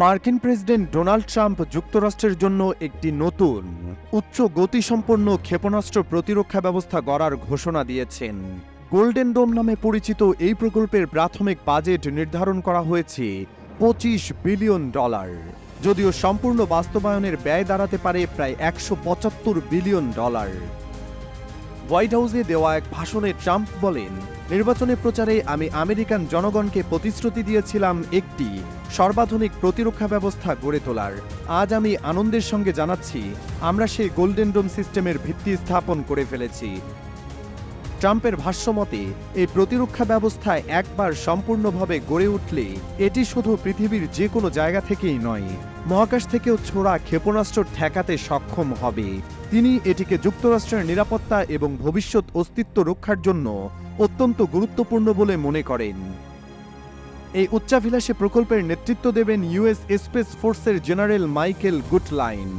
মার্কিন president Donald Trump যুক্তরাষ্ট্রের জন্য একটি নতুন উচ্চ গতিসম্পন্ন ক্ষেপণাস্ত্র প্রতিরক্ষা ব্যবস্থা গড়ার ঘোষণা দিয়েছেন। গোল্ডেন ডোম নামে পরিচিত এই প্রকল্পের প্রাথমিক বাজেট নির্ধারণ করা হয়েছে $25 বিলিয়ন। যদিও সম্পূর্ণ বাস্তবায়নের ব্যয় দাঁড়াতে পারে প্রায় $175 বিলিয়ন। হোয়াইট হাউসে দেওয়া এক ভাষণে ট্রাম্প বলেন, নির্বাচনী প্রচারে আমি আমেরিকান জনগণকে প্রতিশ্রুতি দিয়েছিলাম একটি সর্বাধুনিক প্রতিরক্ষা ব্যবস্থা গড়ে তোলার। আজ আমি আনন্দের সঙ্গে জানাচ্ছি, আমরা সেই গোল্ডেন ডোম সিস্টেমের ভিত্তি স্থাপন করে ফেলেছি। ট্রাম্পের ভাষ্যমতে এই প্রতিরক্ষা ব্যবস্থায় একবার সম্পূর্ণভাবে গড়ে উঠলে এটি শুধু পৃথিবীর যে কোনো জায়গা থেকেই নয়, মহাকাশ থেকেও ছোড়া ক্ষেপণাস্ত্র ঠেকাতে সক্ষম হবে। তিনি এটিকে যুক্তরাষ্ট্রের নিরাপত্তা এবং ভবিষ্যৎ অস্তিত্ব রক্ষার জন্য অত্যন্ত গুরুত্বপূর্ণ বলে মনে করেন। এই উচ্চাভিলাষী প্রকল্পের নেতৃত্ব দেবেন ইউএস স্পেস ফোর্সের জেনারেল মাইকেল গুটলাইন।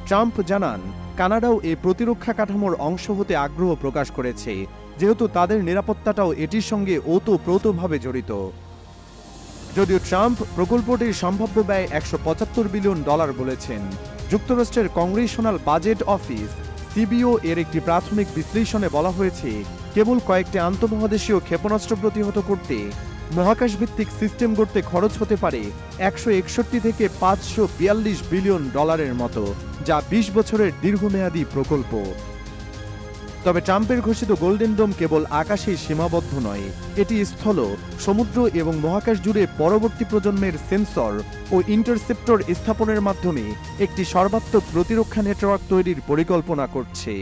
ট্রাম্প জানান, কানাডাও এই প্রতিরক্ষা কাঠামোর অংশ হতে আগ্রহ প্রকাশ করেছে, যেহেতু তাদের নিরাপত্তাটাও এটির সঙ্গে ওতপ্রোতভাবে জড়িত। যদিও ট্রাম্প প্রকল্পটির সম্ভাব্য ব্যয় $175 বিলিয়ন বলেছেন, যুক্তরাষ্ট্রের কংগ্রেশনাল বাজেট অফিস সিবিও এর একটি প্রাথমিক বিশ্লেষণে বলা হয়েছে, কেবল কয়েকটি আন্তঃমহাদেশীয় ক্ষেপণাস্ত্র প্রতিহত করতে মহাকাশভিত্তিক সিস্টেম গড়তে খরচ হতে পারে $161 থেকে $542 বিলিয়ন মতো, যা 20 বছরের দীর্ঘমেয়াদী প্রকল্প। তবে ট্রাম্পের ঘোষিত গোল্ডেন ডোম কেবল আকাশেই সীমাবদ্ধ নয়, এটি স্থল, সমুদ্র এবং মহাকাশ জুড়ে পরবর্তী প্রজন্মের সেন্সর ও ইন্টারসেপ্টর স্থাপনের মাধ্যমে একটি সর্বাত্মক প্রতিরক্ষা নেটওয়ার্ক তৈরির পরিকল্পনা করছে।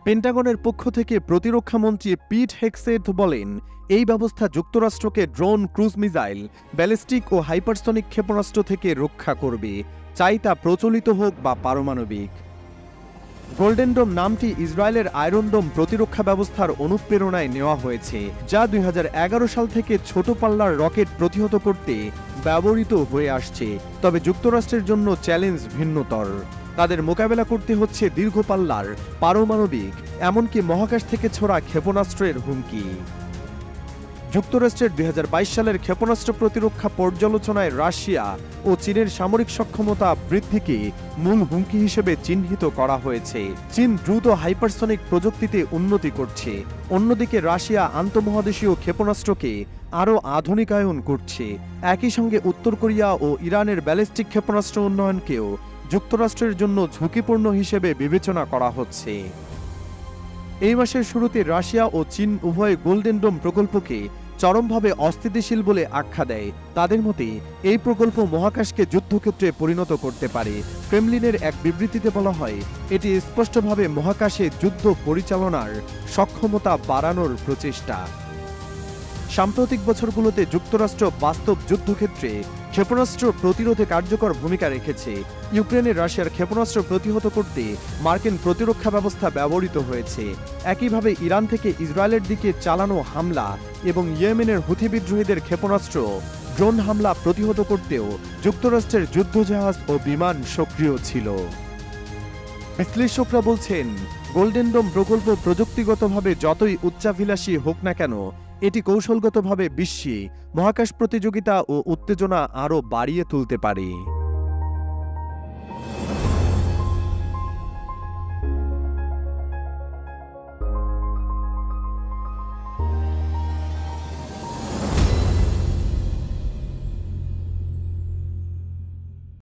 পেন্টাগনের পক্ষ থেকে প্রতিরক্ষামন্ত্রী পিট হেগসেথ বলেন, এই ব্যবস্থা যুক্তরাষ্ট্রকে ড্রোন, ক্রুজ মিসাইল, ব্যালিস্টিক ও হাইপারসনিক ক্ষেপণাস্ত্র থেকে রক্ষা করবে, চাই তা প্রচলিত হোক বা পারমাণবিক। গোল্ডেন ডোম নামটি ইসরায়েলের আয়রন ডোম প্রতিরক্ষা ব্যবস্থার অনুপ্রেরণায় নেওয়া হয়েছে, যা 2011 সাল থেকে ছোট পাল্লার রকেট প্রতিহত করতে ব্যবহৃত হয়ে আসছে। তবে যুক্তরাষ্ট্রের জন্য চ্যালেঞ্জ ভিন্নতর। তাদের মোকাবেলা করতে হচ্ছে দীর্ঘ পাল্লার, পারমাণবিক, এমনকি মহাকাশ থেকে ছোড়া ক্ষেপণাস্ত্রের হুমকি। যুক্তরাষ্ট্রের 2022 সালের ক্ষেপণাস্ত্র প্রতিরক্ষা পর্যালোচনায় রাশিয়া ও চীনের সামরিক সক্ষমতা বৃদ্ধিকে মূল হুমকি হিসেবে চিহ্নিত করা হয়েছে। চীন দ্রুত হাইপারসনিক প্রযুক্তিতে উন্নতি করছে, অন্যদিকে রাশিয়া আন্তঃমহাদেশীয় ক্ষেপণাস্ত্রকে আরও আধুনিকায়ন করছে। একই সঙ্গে উত্তর কোরিয়া ও ইরানের ব্যালিস্টিক ক্ষেপণাস্ত্র উন্নয়নকেও যুক্তরাষ্ট্রের জন্য ঝুঁকিপূর্ণ হিসেবে বিবেচনা করা হচ্ছে। এই মাসের শুরুতে রাশিয়া ও চীন উভয় গোল্ডেন ডোম প্রকল্পকে চরমভাবে অস্থিতিশীল বলে আখ্যা দেয়। তাদের মতে এই প্রকল্প মহাকাশকে যুদ্ধক্ষেত্রে পরিণত করতে পারে। ক্রেমলিনের এক বিবৃতিতে বলা হয়, এটি স্পষ্টভাবে মহাকাশে যুদ্ধ পরিচালনার সক্ষমতা বাড়ানোর প্রচেষ্টা। সাম্প্রতিক বছরগুলোতে যুক্তরাষ্ট্র বাস্তব যুদ্ধক্ষেত্রে ক্ষেপণাস্ত্র প্রতিরোধে কার্যকর ভূমিকা রেখেছে। ইউক্রেনে রাশিয়ার ক্ষেপণাস্ত্র প্রতিহত করতে মার্কিন প্রতিরক্ষা ব্যবস্থা ব্যবহৃত হয়েছে। একইভাবে ইরান থেকে ইসরায়েলের দিকে চালানো হামলা এবং ইয়েমেনের হুথি বিদ্রোহীদের ক্ষেপণাস্ত্র, ড্রোন হামলা প্রতিহত করতেও যুক্তরাষ্ট্রের যুদ্ধজাহাজ ও বিমান সক্রিয় ছিল। বিশ্লেষকরা বলছেন, গোল্ডেন ডোম প্রকল্প প্রযুক্তিগতভাবে যতই উচ্চাভিলাষী হোক না কেন, এটি কৌশলগতভাবে বিশ্বে মহাকাশ প্রতিযোগিতা ও উত্তেজনা আরও বাড়িয়ে তুলতে পারে।